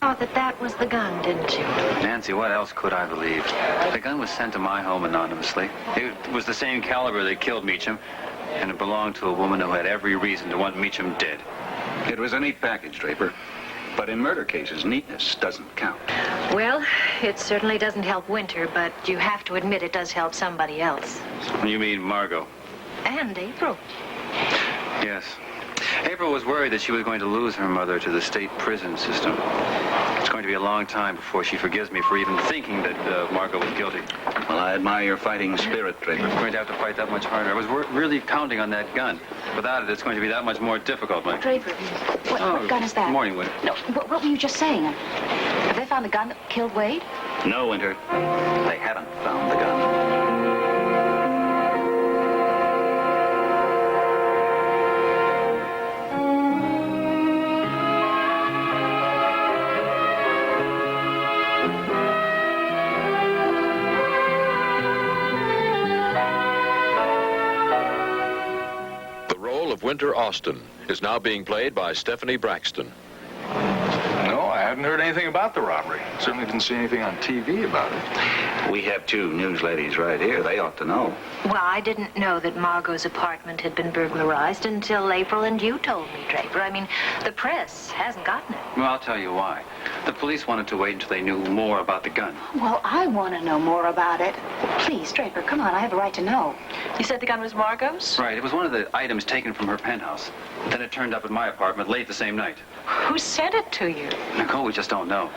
thought that that was the gun, didn't you? Nancy, what else could I believe? The gun was sent to my home anonymously. It was the same caliber that killed Meacham, and it belonged to a woman who had every reason to want Meacham dead. It was a neat package, Draper. But in murder cases, neatness doesn't count. Well, it certainly doesn't help Winter, but you have to admit it does help somebody else. You mean Margo? And April. Yes. April was worried that she was going to lose her mother to the state prison system. It's going to be a long time before she forgives me for even thinking that Margo was guilty. Well, I admire your fighting spirit, Draper. I'm going to have to fight that much harder. I was really counting on that gun. Without it, it's going to be that much more difficult, Mike. Draper, what gun is that? Good morning, Winter. No, what were you just saying? Have they found the gun that killed Wade? No, Winter. They haven't found the gun. Winter Austin is now being played by Stephanie Braxton. No, I haven't heard anything about the robbery. Certainly didn't see anything on TV about it. We have two news ladies right here. They ought to know. Well, I didn't know that Margot's apartment had been burglarized until April and you told me, Draper. I mean, the press hasn't gotten it. Well, I'll tell you why. The police wanted to wait until they knew more about the gun. Well, I want to know more about it. Please, Draper, come on. I have a right to know. You said the gun was Margo's? Right. It was one of the items taken from her penthouse. Then it turned up at my apartment late the same night. Who sent it to you? Nicole, we just don't know.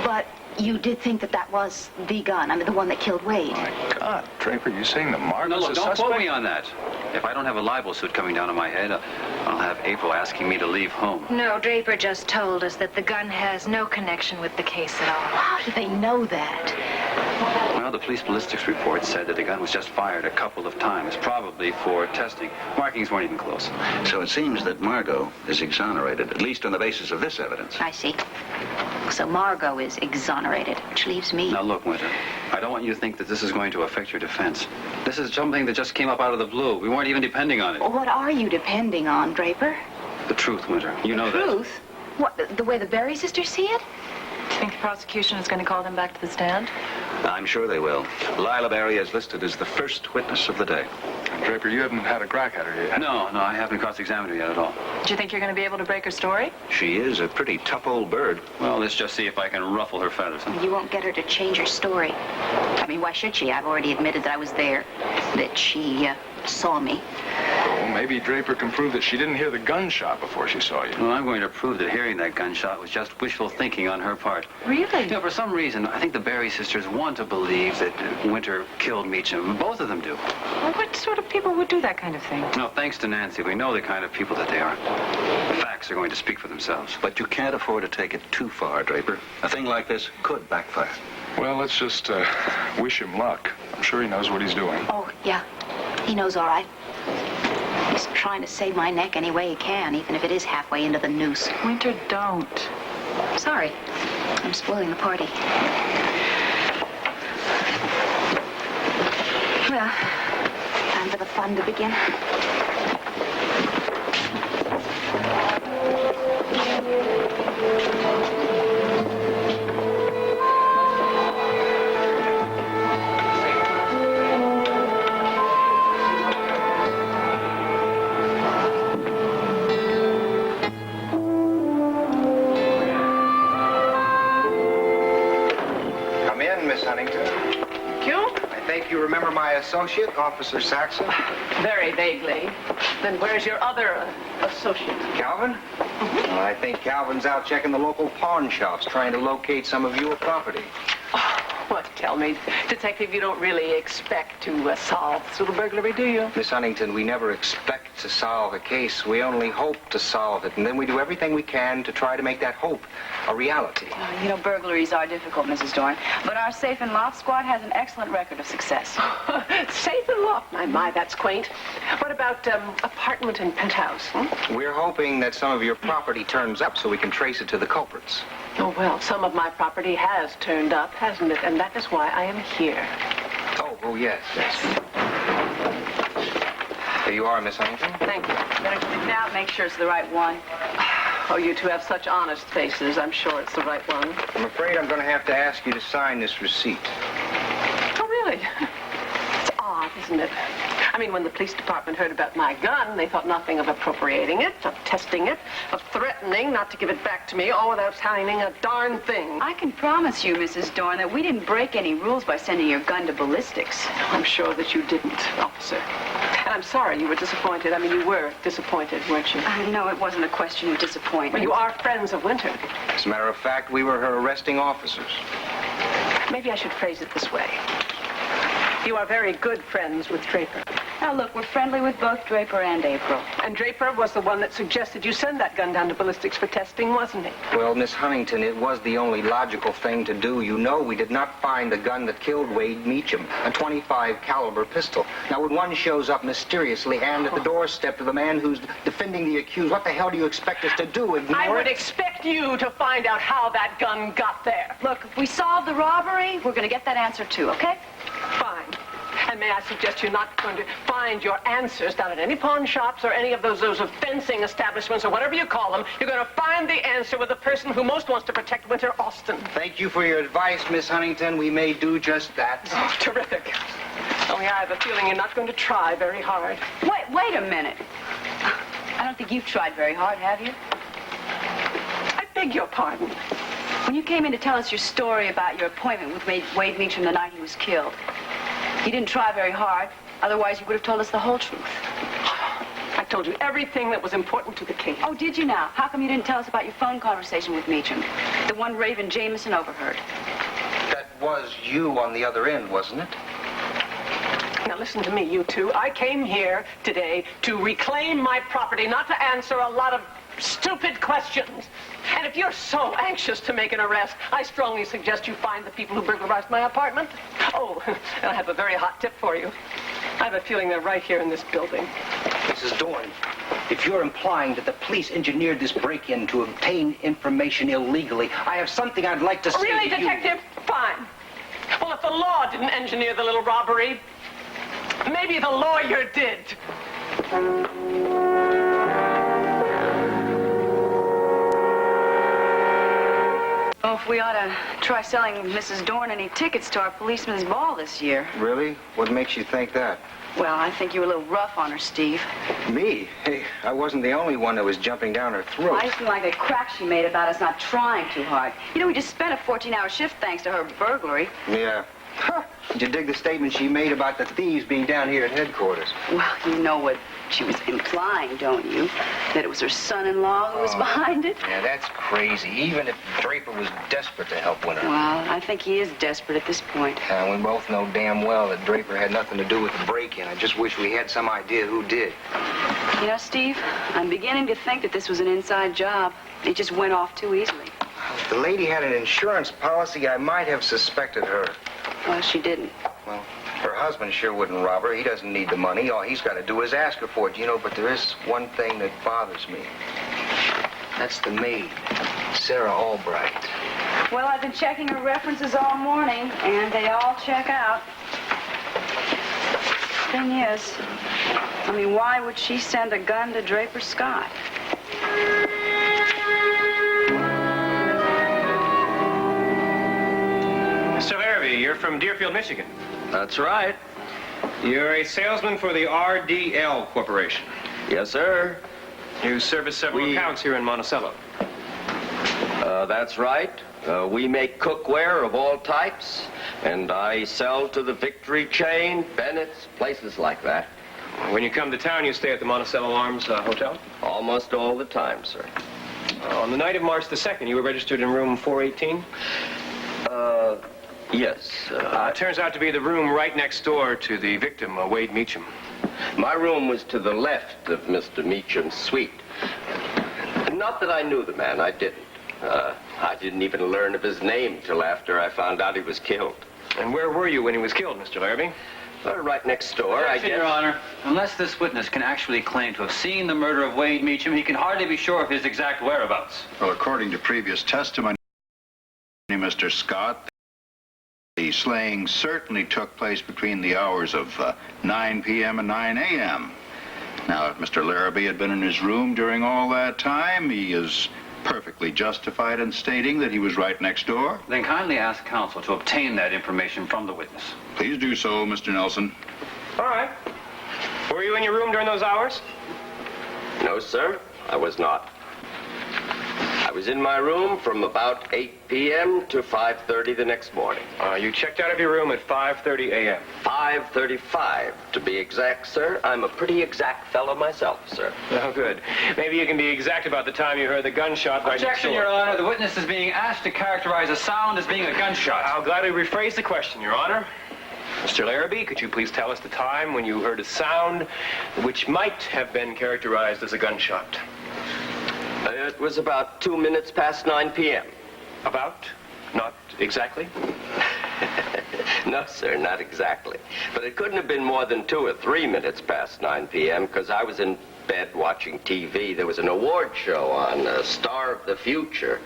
But you did think that that was the gun. I mean, the one that killed Wade. My God, Draper, you saying that Margo's No, look, a don't suspect? quote me on that. If I don't have a libel suit coming down on my head, I'll have April asking me to leave home. No, Draper just told us that the gun has no connection with the case at all. How do they know that? Well, the police ballistics report said that the gun was just fired a couple of times, probably for testing. Markings weren't even close. So it seems that Margo is exonerated, at least on the basis of this evidence. I see. So Margo is exonerated, which leaves me. Now, look, Winter, I don't want you to think that this is going to affect your defense. This is something that just came up out of the blue. We weren't even depending on it. What are you depending on, Draper? The truth, Winter. You know that. Truth? What, the way the Berry sisters see it? Do you think the prosecution is going to call them back to the stand? I'm sure they will. Lila Berry is listed as the first witness of the day. Draper, you haven't had a crack at her yet. No, I haven't cross-examined her yet at all. Do you think you're going to be able to break her story? She is a pretty tough old bird. Well, let's just see if I can ruffle her feathers. You won't get her to change her story. I mean, why should she? I've already admitted that I was there, that she saw me. Well, maybe Draper can prove that she didn't hear the gunshot before she saw you. Well, I'm going to prove that hearing that gunshot was just wishful thinking on her part. Really? You know, for some reason, I think the Berry sisters want to believe that Winter killed Meacham. Both of them do. Well, what sort of people would do that kind of thing? No, thanks to Nancy, we know the kind of people that they are. The facts are going to speak for themselves. But you can't afford to take it too far, Draper. A thing like this could backfire. Well, let's just wish him luck. I'm sure he knows what he's doing. Oh, yeah. He knows all right. He's trying to save my neck any way he can, even if it is halfway into the noose. Winter, don't. Sorry. I'm spoiling the party. Well, time for the fun to begin. You remember my associate, Officer Saxon? Very vaguely. Then where's your other associate? Calvin? Well, I think Calvin's out checking the local pawn shops, trying to locate some of your property. What? Tell me, Detective, you don't really expect to solve this little burglary, do you? Miss Huntington, we never expect to solve a case. We only hope to solve it, and then we do everything we can to try to make that hope a reality. You know, burglaries are difficult, Mrs. Dorn, but our safe and loft squad has an excellent record of success. Safe and loft? My, that's quaint. What about apartment and penthouse? We're hoping that some of your property turns up so we can trace it to the culprits. Oh, well, some of my property has turned up, hasn't it? And that is why I am here. Oh, yes. Here you are, Miss Huntington. Thank you. Better check it out, make sure it's the right one. Oh, you two have such honest faces. I'm sure it's the right one. I'm afraid I'm going to have to ask you to sign this receipt. Oh, really? It's odd, isn't it? I mean, when the police department heard about my gun, they thought nothing of appropriating it, of testing it, of threatening not to give it back to me, all without signing a darn thing. I can promise you, Mrs. Dorn, that we didn't break any rules by sending your gun to ballistics. I'm sure that you didn't, officer. And I'm sorry you were disappointed. I mean, you were disappointed, weren't you? No, it wasn't a question of disappointment. Well, you are friends of Winter. As a matter of fact, we were her arresting officers. Maybe I should phrase it this way. You are very good friends with Draper. Now, look, we're friendly with both Draper and April. And Draper was the one that suggested you send that gun down to ballistics for testing, wasn't he? Well, Miss Huntington, it was the only logical thing to do. You know we did not find the gun that killed Wade Meacham, a .25 caliber pistol. Now, when one shows up mysteriously and at the doorstep of the man who's defending the accused, what the hell do you expect us to do? Ignore I would it? expect you to find out how that gun got there. Look, if we solve the robbery, we're going to get that answer, too, okay? Fine. And may I suggest you're not going to find your answers down at any pawn shops or any of those fencing establishments or whatever you call them. You're going to find the answer with the person who most wants to protect Winter Austin. Thank you for your advice, Miss Huntington. We may do just that. Oh, terrific. Only I have a feeling you're not going to try very hard. Wait a minute. I don't think you've tried very hard, have you? I beg your pardon. When you came in to tell us your story about your appointment with Wade Meacham the night he was killed, you didn't try very hard. Otherwise, you would have told us the whole truth. I told you everything that was important to the case. Oh, did you now? How come you didn't tell us about your phone conversation with Meacham? The one Raven Jameson overheard. That was you on the other end, wasn't it? Now listen to me, you two. I came here today to reclaim my property, not to answer a lot of stupid questions. And if you're so anxious to make an arrest, I strongly suggest you find the people who burglarized my apartment. Oh, and I have a very hot tip for you. I have a feeling they're right here in this building. Mrs. Dorn, if you're implying that the police engineered this break-in to obtain information illegally, I have something I'd like to say Really, to you. Detective? Fine. Well, if the law didn't engineer the little robbery, maybe the lawyer did. Oh, if we ought to try selling Mrs. Dorn any tickets to our policeman's ball this year. Really? What makes you think that? Well, I think you were a little rough on her, Steve. Me? Hey, I wasn't the only one that was jumping down her throat. I just didn't like the crack she made about us not trying too hard. You know, we just spent a 14-hour shift thanks to her burglary. Yeah. Huh. Did you dig the statement she made about the thieves being down here at headquarters? Well, you know what she was implying, don't you? That it was her son-in-law who was behind it? Yeah, that's crazy. Even if Draper was desperate to help Winter. Well, I think he is desperate at this point. We both know damn well that Draper had nothing to do with the break-in. I just wish we had some idea who did. You know, Steve, I'm beginning to think that this was an inside job. It just went off too easily. If the lady had an insurance policy, I might have suspected her. Well, she didn't. Well, her husband sure wouldn't rob her. He doesn't need the money. All he's got to do is ask her for it, you know, but there is one thing that bothers me. That's the maid, Sarah Albright. Well, I've been checking her references all morning, and they all check out. Thing is, I mean, why would she send a gun to Draper Scott? Mr. Larrabee, you're from Deerfield, Michigan. That's right. You're a salesman for the RDL Corporation. Yes, sir. You service several accounts here in Monticello. That's right. We make cookware of all types, and I sell to the Victory chain, Bennett's, places like that. When you come to town, you stay at the Monticello Arms Hotel? Almost all the time, sir. On the night of March the 2nd, you were registered in room 418? Yes. Turns out to be the room right next door to the victim, Wade Meacham. My room was to the left of Mr. Meacham's suite. Not that I knew the man, I didn't. I didn't even learn of his name till after I found out he was killed. And where were you when he was killed, Mr. Larrabee? Right next door, I guess. Your Honor, unless this witness can actually claim to have seen the murder of Wade Meacham, he can hardly be sure of his exact whereabouts. Well, according to previous testimony, Mr. Scott, the slaying certainly took place between the hours of 9 p.m. and 9 a.m. Now, if Mr. Larrabee had been in his room during all that time, he is perfectly justified in stating that he was right next door. Then kindly ask counsel to obtain that information from the witness. Please do so, Mr. Nelson. All right. Were you in your room during those hours? No, sir, I was not. I was in my room from about 8 p.m. to 5:30 the next morning. You checked out of your room at 5:30 a.m. 5:35, to be exact, sir. I'm a pretty exact fellow myself, sir. Oh, good. Maybe you can be exact about the time you heard the gunshot right next Objection, door. Your Honor. The witness is being asked to characterize a sound as being a gunshot. I'll gladly rephrase the question, Your Honor. Mr. Larrabee, could you please tell us the time when you heard a sound which might have been characterized as a gunshot? It was about 2 minutes past 9 p.m. About? Not exactly? No, sir, not exactly. But it couldn't have been more than 2 or 3 minutes past 9 p.m. because I was in bed watching TV. There was an award show on, Star of the Future.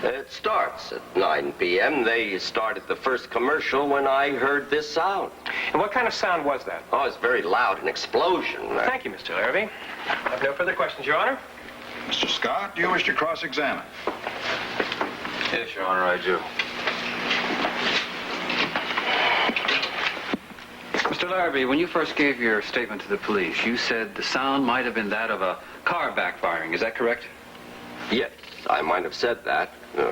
It starts at 9 p.m. They started the first commercial when I heard this sound. And what kind of sound was that? Oh, it's very loud, an explosion. Thank you, Mr. Larrabee. I have no further questions, Your Honor. Mr. Scott, do you wish to cross-examine? Yes, Your Honor, I do. Mr. Larrabee, when you first gave your statement to the police, you said the sound might have been that of a car backfiring. Is that correct? Yes, I might have said that.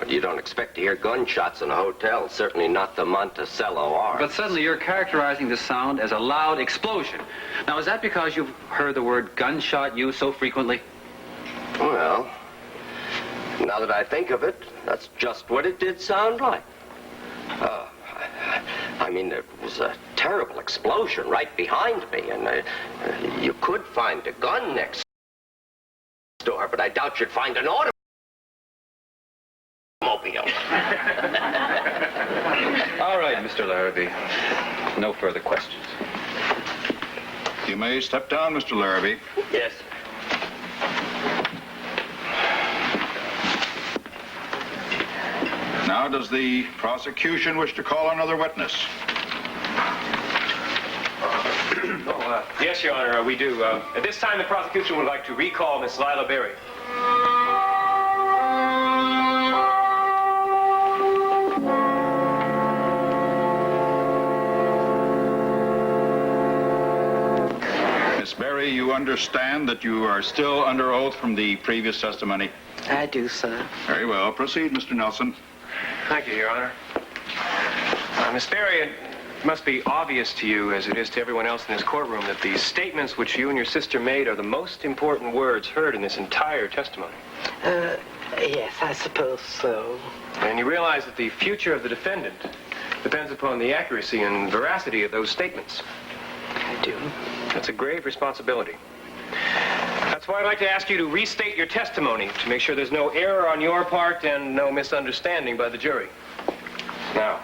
You don't expect to hear gunshots in a hotel, certainly not the Monticello Arms. But suddenly you're characterizing the sound as a loud explosion. Now, is that because you've heard the word gunshot used so frequently? Well, now that I think of it, that's just what it did sound like. I mean, there was a terrible explosion right behind me, and you could find a gun next door, but I doubt you'd find an automobile. All right, Mr. Larrabee. No further questions. You may step down, Mr. Larrabee. Yes. Now, does the prosecution wish to call another witness? Yes, Your Honor, we do. At this time, the prosecution would like to recall Miss Lila Berry. Miss Berry, you understand that you are still under oath from the previous testimony? I do, sir. Very well. Proceed, Mr. Nelson. Thank you, Your Honor. Miss Berry, it must be obvious to you, as it is to everyone else in this courtroom, that the statements which you and your sister made are the most important words heard in this entire testimony. Yes, I suppose so. And you realize that the future of the defendant depends upon the accuracy and veracity of those statements. I do. That's a grave responsibility. That's why I'd like to ask you to restate your testimony to make sure there's no error on your part and no misunderstanding by the jury. Now,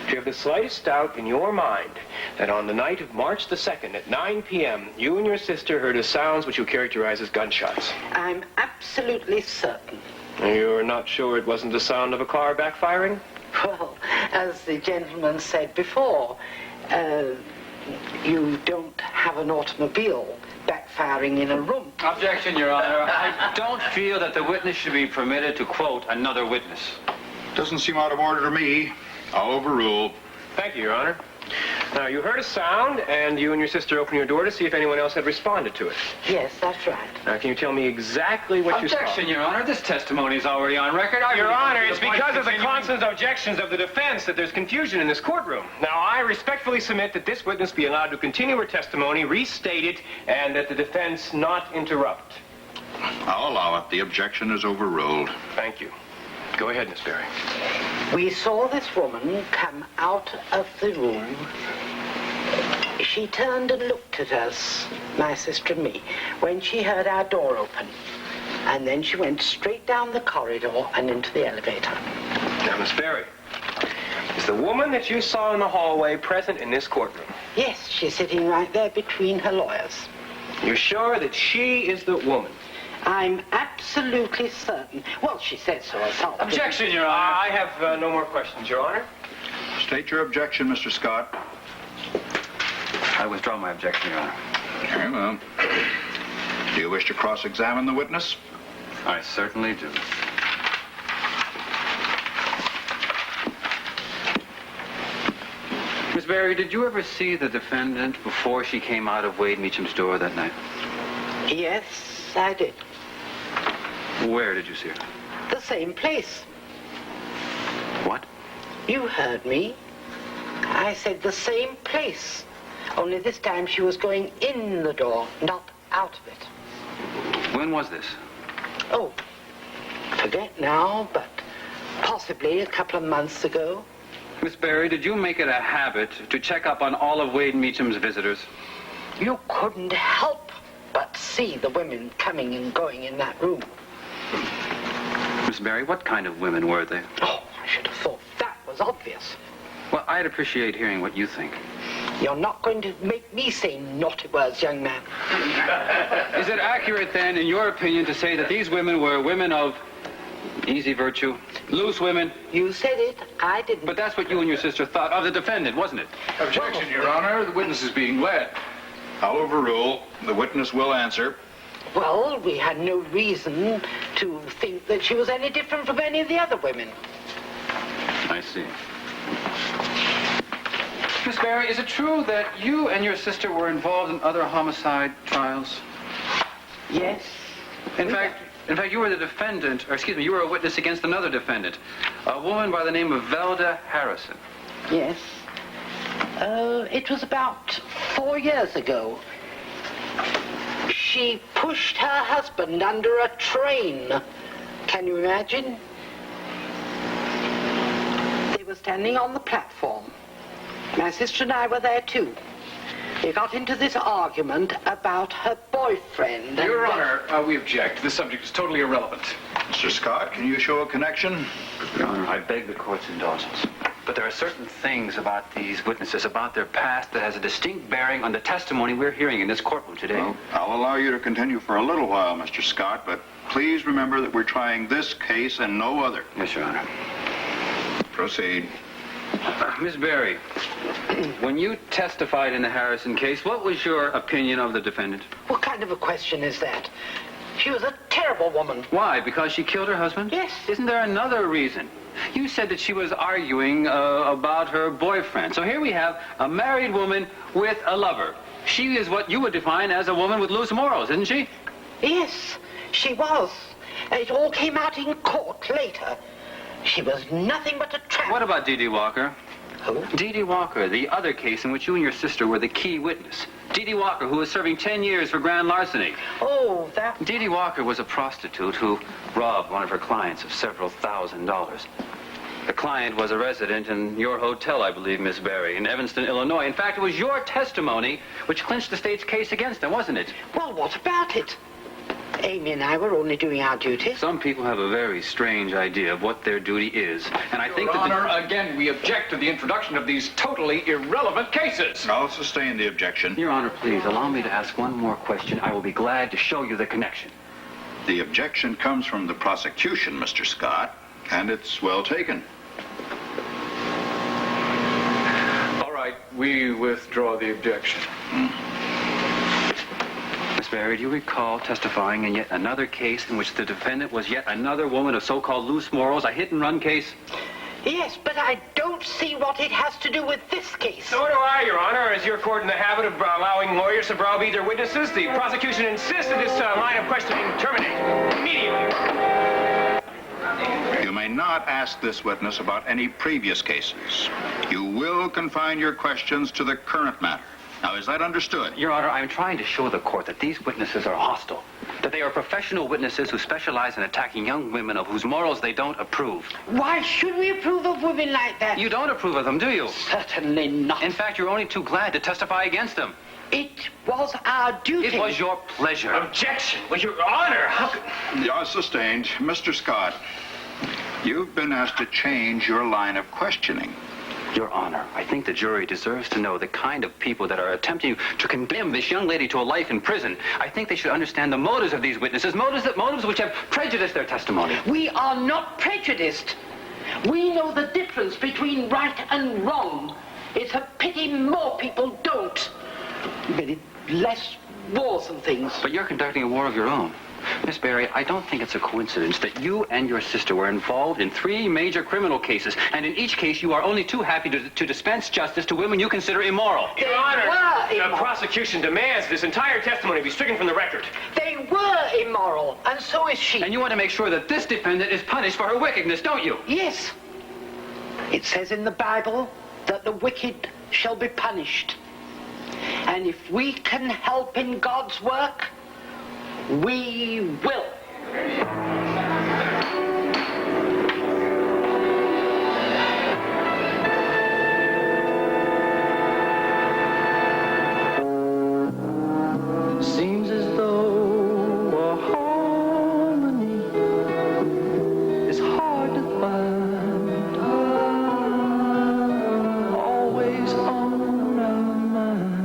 if you have the slightest doubt in your mind that on the night of March the 2nd at 9 p.m., you and your sister heard a sounds which you characterize as gunshots. I'm absolutely certain. You're not sure it wasn't the sound of a car backfiring? Well, as the gentleman said before, you don't have an automobile backfiring in a room. Objection, Your Honor. I don't feel that the witness should be permitted to quote another witness. Doesn't seem out of order to me. I'll overrule. Thank you, Your Honor. Now, you heard a sound, and you and your sister opened your door to see if anyone else had responded to it. Yes, that's right. Now, can you tell me exactly what you saw? Objection, Your Honor. This testimony is already on record. Your Honor, it's because of the constant objections of the defense that there's confusion in this courtroom. Now, I respectfully submit that this witness be allowed to continue her testimony, restate it, and that the defense not interrupt. I'll allow it. The objection is overruled. Thank you. Go ahead, Miss Berry. We saw this woman come out of the room. She turned and looked at us, my sister and me, when she heard our door open. And then she went straight down the corridor and into the elevator. Now, Miss Berry, is the woman that you saw in the hallway present in this courtroom? Yes, she's sitting right there between her lawyers. You're sure that she is the woman? I'm absolutely certain. Well, she said so herself. Objection, Your Honor. I have no more questions, Your Honor. State your objection, Mr. Scott. I withdraw my objection, Your Honor. Very well. Do you wish to cross-examine the witness? I certainly do. Miss Barry, did you ever see the defendant before she came out of Wade Meacham's door that night? Yes, I did. Where did you see her? The same place. What? You heard me. I said the same place. Only this time she was going in the door, not out of it. When was this? Oh, forget now, but possibly a couple of months ago. Miss Barry, did you make it a habit to check up on all of Wade Meacham's visitors? You couldn't help but see the women coming and going in that room. Miss Barry, what kind of women were they? Oh, I should have thought that was obvious. Well, I'd appreciate hearing what you think. You're not going to make me say naughty words, young man. Is it accurate, then, in your opinion, to say that these women were women of easy virtue, loose women? You said it. I didn't. But that's what you and your sister thought of the defendant, wasn't it? Objection, Your Honor. The witness is being led. I'll overrule. The witness will answer. Well, we had no reason to think that she was any different from any of the other women. I see. Miss Barry, is it true that you and your sister were involved in other homicide trials? Yes. In fact, you were the defendant, or excuse me, you were a witness against another defendant, a woman by the name of Velda Harrison. Yes. It was about 4 years ago. She pushed her husband under a train. Can you imagine? They were standing on the platform. My sister and I were there too. They got into this argument about her boyfriend. Your Honor, we object. This subject is totally irrelevant. Mr. Scott, can you show a connection? Your Honor, I beg the court's indulgence. But there are certain things about these witnesses, about their past, that has a distinct bearing on the testimony we're hearing in this courtroom today. Well, I'll allow you to continue for a little while, Mr. Scott, but please remember that we're trying this case and no other. Yes, Your Honor. Proceed. Miss Barry, when you testified in the Harrison case, what was your opinion of the defendant? What kind of a question is that? She was a terrible woman. Why? Because she killed her husband? Yes. Isn't there another reason? You said that she was arguing about her boyfriend. So here we have a married woman with a lover. She is what you would define as a woman with loose morals, isn't she? Yes, she was. It all came out in court later. She was nothing but a tramp. What about Dee Walker? Who? Dee Walker, the other case in which you and your sister were the key witness. Dee Walker, who was serving 10 years for grand larceny. Oh, that... Dee Walker was a prostitute who robbed one of her clients of several $1,000s. The client was a resident in your hotel, I believe, Miss Barry, in Evanston, Illinois. In fact, it was your testimony which clinched the state's case against them, wasn't it? Well, what about it? Amy and I were only doing our duty. Some people have a very strange idea of what their duty is. And I think that... Your Honor, again, we object to the introduction of these totally irrelevant cases. I'll sustain the objection. Your Honor, please, allow me to ask one more question. I will be glad to show you the connection. The objection comes from the prosecution, Mr. Scott, and it's well taken. All right, we withdraw the objection. Miss Barry, do you recall testifying in yet another case in which the defendant was yet another woman of so-called loose morals, a hit-and-run case? Yes, but I don't see what it has to do with this case. So do I, Your Honor. Is your court in the habit of allowing lawyers to browbeat their witnesses? The prosecution insists that this line of questioning terminate immediately. You may not ask this witness about any previous cases. You will confine your questions to the current matter. Now, is that understood? Your Honor, I'm trying to show the court that these witnesses are hostile, that they are professional witnesses who specialize in attacking young women of whose morals they don't approve. Why should we approve of women like that? You don't approve of them, do you? Certainly not. In fact, you're only too glad to testify against them. It was our duty. It was your pleasure. Objection! Well, Your Honor, how could... You're sustained. Mr. Scott, you've been asked to change your line of questioning. Your Honor, I think the jury deserves to know the kind of people that are attempting to condemn this young lady to a life in prison. I think they should understand the motives of these witnesses, motives which have prejudiced their testimony. We are not prejudiced. We know the difference between right and wrong. It's a pity more people don't. But it's less wars and things. But you're conducting a war of your own. Miss Barry, I don't think it's a coincidence that you and your sister were involved in 3 major criminal cases, and in each case you are only too happy to dispense justice to women you consider immoral. Your Honor, the prosecution demands this entire testimony be stricken from the record. They were immoral, and so is she. And you want to make sure that this defendant is punished for her wickedness, don't you? Yes. It says in the Bible that the wicked shall be punished. And if we can help in God's work, we will. Seems as though a harmony is hard to find. Always on our mind.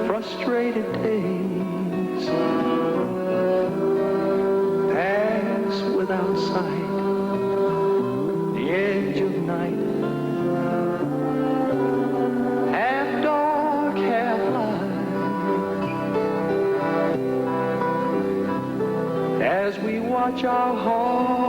Frustrated days pass without sight. The edge of night. As we watch our hearts